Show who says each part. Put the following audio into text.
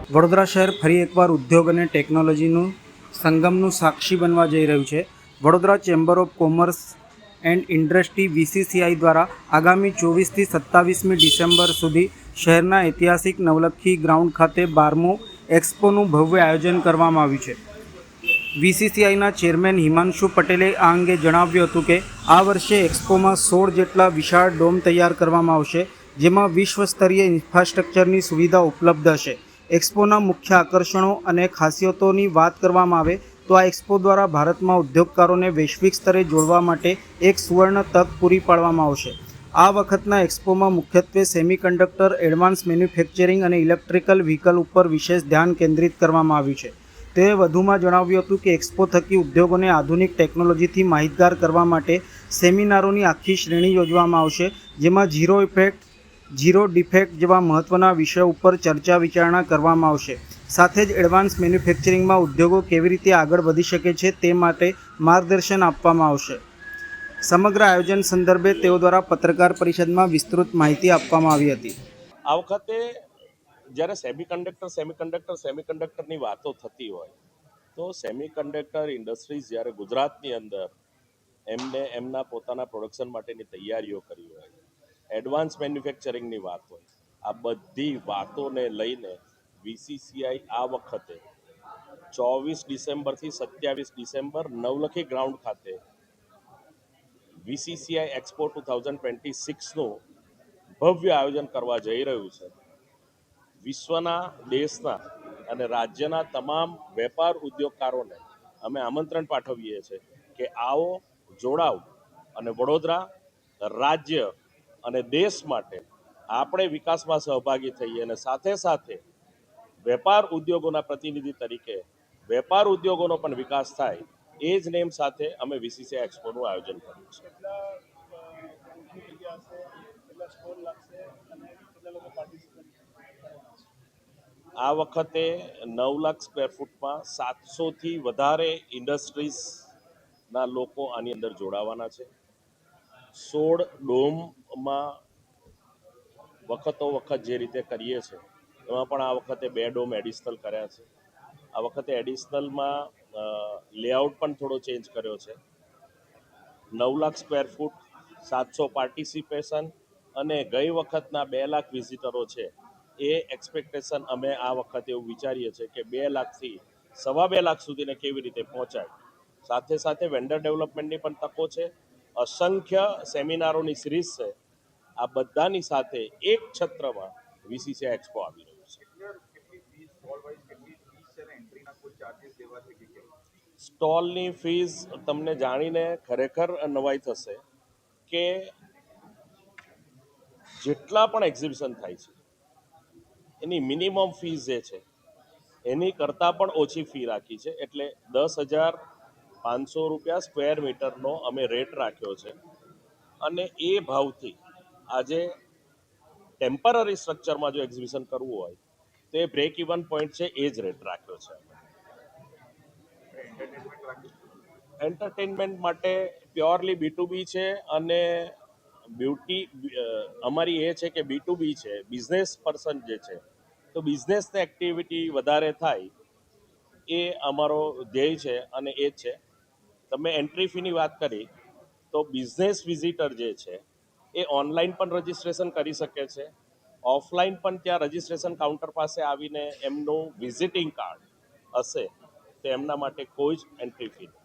Speaker 1: વડોદરા શહેર ફરી એકવાર ઉદ્યોગ અને ટેકનોલોજીનું સંગમનું સાક્ષી બનવા જઈ રહ્યું છે. Vadodara chamber of commerce and industry VCCI દ્વારા આગામી 24થી 27મી ડિસેમ્બર સુધી શહેરના ઐતિહાસિક નવલખી ગ્રાઉન્ડ ખાતે 12મું એક્સપોનું ભવ્ય આયોજન કરવામાં આવ્યું છે. VCCIના ચેરમેન હિમાંશુ પટેલે આ અંગે જણાવ્યું હતું કે આ વર્ષે એક્સપોમાં 16 જેટલા વિશાળ ડોમ તૈયાર કરવામાં આવશે, જેમાં વિશ્વસ્તરીય ઇન્ફ્રાસ્ટ્રક્ચરની સુવિધા ઉપલબ્ધ હશે. એક્સપોના મુખ્ય આકર્ષણો અને ખાસિયતોની વાત કરવામાં આવે તો આ એક્સપો દ્વારા ભારતમાં ઉદ્યોગકારોને વૈશ્વિક સ્તરે જોડવા માટે એક સુવર્ણ તક પૂરી પાડવામાં આવશે. આ વખતના એક્સપોમાં મુખ્યત્વે સેમિકન્ડક્ટર, એડવાન્સ મેન્યુફેક્ચરિંગ અને ઇલેક્ટ્રિકલ વ્હીકલ ઉપર વિશેષ ધ્યાન કેન્દ્રિત કરવામાં આવ્યું છે. તેઓએ વધુમાં જણાવ્યું હતું કે એક્સપો થકી ઉદ્યોગોને આધુનિક ટેકનોલોજીથી માહિતગાર કરવા માટે સેમિનારોની આખી શ્રેણી યોજવામાં આવશે, જેમાં ઝીરો ઇફેક્ટ, ઝીરો ડિફેક્ટ જેવા મહત્ત્વના વિષયો ઉપર ચર્ચા વિચારણા કરવામાં આવશે. સાથે જ એડવાન્સ મેન્યુફેક્ચરિંગમાં ઉદ્યોગો કેવી રીતે આગળ વધી શકે છે તે માટે માર્ગદર્શન આપવામાં આવશે. સમગ્ર આયોજન સંદર્ભે તેઓ દ્વારા પત્રકાર પરિષદમાં વિસ્તૃત માહિતી આપવામાં આવી હતી.
Speaker 2: આ વખતે જ્યારે સેમિકન્ડક્ટરની વાતો થતી હોય તો સેમિકન્ડક્ટર ઇન્ડસ્ટ્રીઝ જ્યારે ગુજરાતની અંદર એમને એમના પોતાના પ્રોડક્શન માટેની તૈયારીઓ કરી હોય, એડવાન્સ મેન્યુફેક્ચરિંગની વાત હોય, આ બધી વાતોને લઈને VCCI આ વખતે 24 ડિસેમ્બરથી 27 ડિસેમ્બર નવલખી ગ્રાઉન્ડ ખાતે VCCI એક્સપો 2026નું ભવ્ય આયોજન કરવા જઈ રહ્યું છે. વિશ્વના, દેશના અને રાજ્યના તમામ વેપાર ઉદ્યોગકારોને અમે આમંત્રણ પાઠવીએ છીએ કે આવો, જોડાવ અને વડોદરા રાજ્ય અને દેશ માટે આપણે વિકાસમાં સહભાગી થઈએ અને સાથે સાથે વેપાર ઉદ્યોગોના પ્રતિનિધિ તરીકે વેપાર ઉદ્યોગોનો પણ વિકાસ થાય, એ જ નેમ સાથે અમે VCCI એક્સપોનું આયોજન કર્યું છે. આ વખતે 9 લાખ સ્ક્વેર ફૂટમાં 700થી વધારે ઇન્ડસ્ટ્રીઝના લોકો આની અંદર જોડાવાના છે. 16 ડોમમાં વખત જે રીતે કરીએ છીએ એમાં પણ આ વખતે 2 ડોમ એડિશનલ કર્યા છે. આ વખતે એડિશનલમાં લેઆઉટ પણ થોડો ચેન્જ કર્યો છે. 9 લાખ સ્ક્વેર ફૂટ, 700 પાર્ટિસિપેશન અને ગઈ વખતના 2 લાખ વિઝિટરો છે એ એક્સપેક્ટેશન અમે આ વખતે એવું વિચારીએ છીએ કે 2 લાખથી 2.5 લાખ સુધીને કેવી રીતે પહોંચાય. સાથે સાથે વેન્ડર ડેવલપમેન્ટની પણ તકો છે. અસંખ્ય સેમિનારોની સિરીઝ છે. આ બધાની સાથે એક છત્રમાં VCCI એક્સપો આવી રહ્યું છે. સ્ટોલની ફીસ તમને જાણીને ખરેખર નવાઈ થશે કે જેટલા પણ એક્ઝિબિશન થાય છે એની મિનિમમ ફીસ જે છે એની કરતાં પણ ઓછી ફી રાખી છે. એટલે 10,500 રૂપિયા સ્ક્વેર મીટરનો અમે રેટ રાખ્યો છે અને એ ભાવથી આજે ટેમ્પરરી સ્ટ્રક્ચરમાં જો એક્ઝિબિશન કરવું હોય તો એ બ્રેક ઇવન પોઈન્ટ છે, એ જ રેટ રાખ્યો છે. એન્ટરટેનમેન્ટ માટે પ્યોરલી B2B છે અને અમારી એ છે કે B2B છે, બિઝનેસ પર્સન જે છે, તો બિઝનેસની એક્ટિવિટી વધારે થાય એ અમારો ધ્યેય છે અને એ જ છે. તમે એન્ટ્રી ફીની વાત કરી તો બિઝનેસ વિઝિટર જે છે એ ઓનલાઈન પણ રજિસ્ટ્રેશન કરી શકે છે, ઓફલાઈન પણ ત્યાં રજિસ્ટ્રેશન કાઉન્ટર પાસે આવીને એમનું વિઝિટિંગ કાર્ડ હશે તો એમના માટે કોઈ જ એન્ટ્રી ફી નથી.